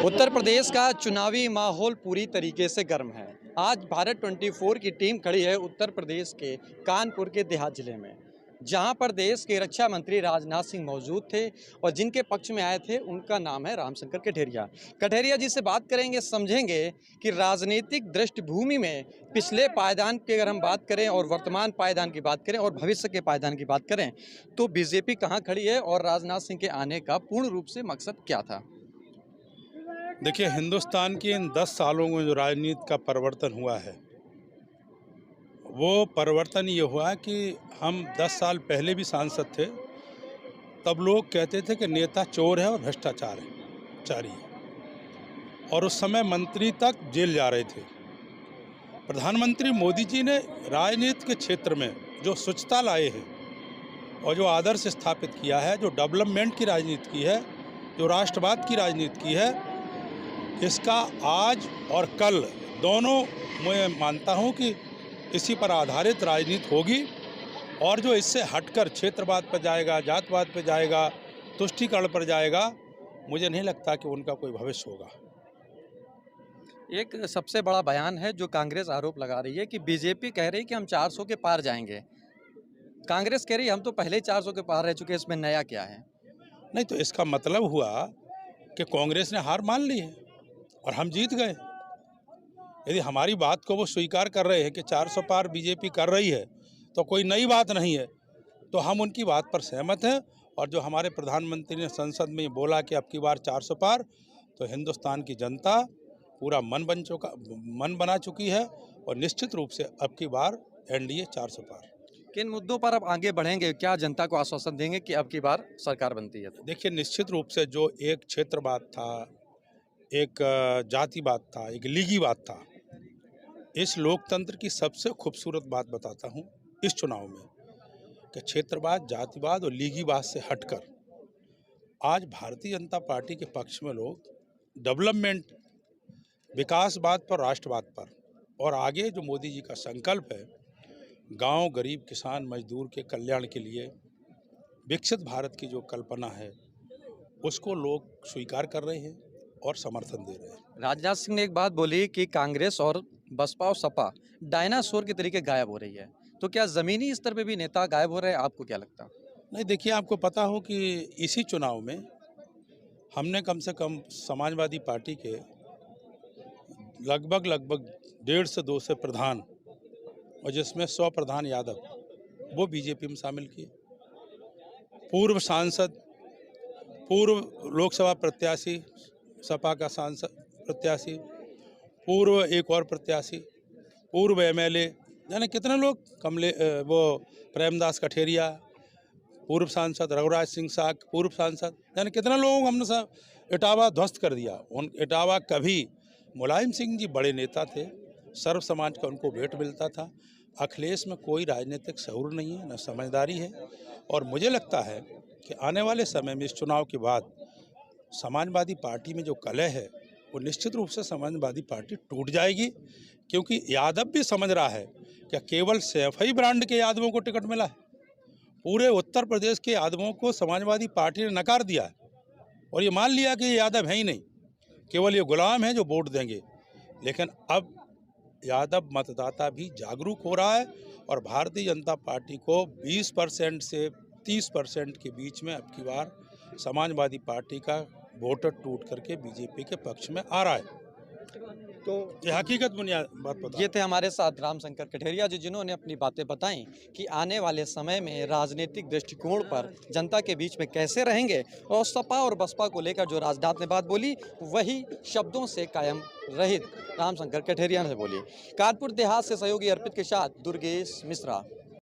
उत्तर प्रदेश का चुनावी माहौल पूरी तरीके से गर्म है। आज भारत 24 की टीम खड़ी है उत्तर प्रदेश के कानपुर के देहात जिले में, जहां पर देश के रक्षा मंत्री राजनाथ सिंह मौजूद थे और जिनके पक्ष में आए थे उनका नाम है रामशंकर कठेरिया। कठेरिया जी से बात करेंगे, समझेंगे कि राजनीतिक दृष्टिभूमि में पिछले पायदान की अगर हम बात करें और वर्तमान पायदान की बात करें और भविष्य के पायदान की बात करें तो बीजेपी कहाँ खड़ी है और राजनाथ सिंह के आने का पूर्ण रूप से मकसद क्या था। देखिए, हिंदुस्तान के इन 10 सालों में जो राजनीति का परिवर्तन हुआ है, वो परिवर्तन ये हुआ कि हम 10 साल पहले भी सांसद थे, तब लोग कहते थे कि नेता चोर है और भ्रष्टाचारी है, और उस समय मंत्री तक जेल जा रहे थे। प्रधानमंत्री मोदी जी ने राजनीति के क्षेत्र में जो स्वच्छता लाए हैं और जो आदर्श स्थापित किया है, जो डेवलपमेंट की राजनीति की है, जो राष्ट्रवाद की राजनीति की है, इसका आज और कल दोनों मैं मानता हूं कि इसी पर आधारित राजनीति होगी, और जो इससे हटकर क्षेत्रवाद पर जाएगा, जातवाद पर जाएगा, तुष्टीकरण पर जाएगा, मुझे नहीं लगता कि उनका कोई भविष्य होगा। एक सबसे बड़ा बयान है जो कांग्रेस आरोप लगा रही है कि बीजेपी कह रही है कि हम 400 के पार जाएंगे, कांग्रेस कह रही है हम तो पहले ही 400 के पार रह चुके हैं, इसमें नया क्या है। नहीं तो इसका मतलब हुआ कि कांग्रेस ने हार मान ली है और हम जीत गए। यदि हमारी बात को वो स्वीकार कर रहे हैं कि 400 पार बीजेपी कर रही है तो कोई नई बात नहीं है, तो हम उनकी बात पर सहमत हैं। और जो हमारे प्रधानमंत्री ने संसद में बोला कि अब की बार 400 पार, तो हिंदुस्तान की जनता पूरा मन बना चुकी है, और निश्चित रूप से अब की बार एनडीए 400 पार। किन मुद्दों पर अब आगे बढ़ेंगे, क्या जनता को आश्वासन देंगे कि अब की बार सरकार बनती है। देखिए, निश्चित रूप से जो एक क्षेत्रवाद था, एक जातिवाद था, एक लीगीवाद था, इस लोकतंत्र की सबसे खूबसूरत बात बताता हूँ इस चुनाव में कि क्षेत्रवाद, जातिवाद और लीगीवाद से हटकर आज भारतीय जनता पार्टी के पक्ष में लोग डेवलपमेंट, विकासवाद पर, राष्ट्रवाद पर, और आगे जो मोदी जी का संकल्प है गांव, गरीब, किसान, मजदूर के कल्याण के लिए विकसित भारत की जो कल्पना है, उसको लोग स्वीकार कर रहे हैं और समर्थन दे रहे हैं। राजनाथ सिंह ने एक बात बोली कि कांग्रेस और बसपा और सपा डायनासोर के तरीके गायब हो रही है, तो क्या जमीनी स्तर पे भी नेता गायब हो रहे हैं, आपको क्या लगता है। नहीं, देखिए, आपको पता हो कि इसी चुनाव में हमने कम से कम समाजवादी पार्टी के लगभग 1.5 से 200 प्रधान, और जिसमें 100 प्रधान यादव, वो बीजेपी में शामिल किए। पूर्व सांसद, पूर्व लोकसभा प्रत्याशी, सपा का सांसद प्रत्याशी, पूर्व एक और प्रत्याशी, पूर्व एमएलए, यानी कितने लोग, वो प्रेमदास कठेरिया, पूर्व सांसद रघुराज सिंह साग, पूर्व सांसद, यानी कितने लोगों को हमने सब इटावा ध्वस्त कर दिया। उन इटावा कभी मुलायम सिंह जी बड़े नेता थे, सर्व समाज का उनको भेंट मिलता था। अखिलेश में कोई राजनीतिक शऊर नहीं है, न समझदारी है, और मुझे लगता है कि आने वाले समय में इस चुनाव के बाद समाजवादी पार्टी में जो कलह है वो निश्चित रूप से समाजवादी पार्टी टूट जाएगी, क्योंकि यादव भी समझ रहा है कि केवल सैफई ब्रांड के यादवों को टिकट मिला है। पूरे उत्तर प्रदेश के यादवों को समाजवादी पार्टी ने नकार दिया है और ये मान लिया कि ये यादव है ही नहीं, केवल ये गुलाम हैं जो वोट देंगे। लेकिन अब यादव मतदाता भी जागरूक हो रहा है, और भारतीय जनता पार्टी को 20% से 30% के बीच में अब की बार समाजवादी पार्टी का वोटर टूट करके बीजेपी के पक्ष में आ रहा है। तो ये हकीकत बुनियाद बात बता। ये थे हमारे साथ रामशंकर कठेरिया जी, जिन्होंने अपनी बातें बताई कि आने वाले समय में राजनीतिक दृष्टिकोण पर जनता के बीच में कैसे रहेंगे, और सपा और बसपा को लेकर जो राजनाथ ने बात बोली वही शब्दों से कायम रहित रामशंकर कठेरिया ने बोली। कानपुर देहात से सहयोगी अर्पित के साथ दुर्गेश मिश्रा।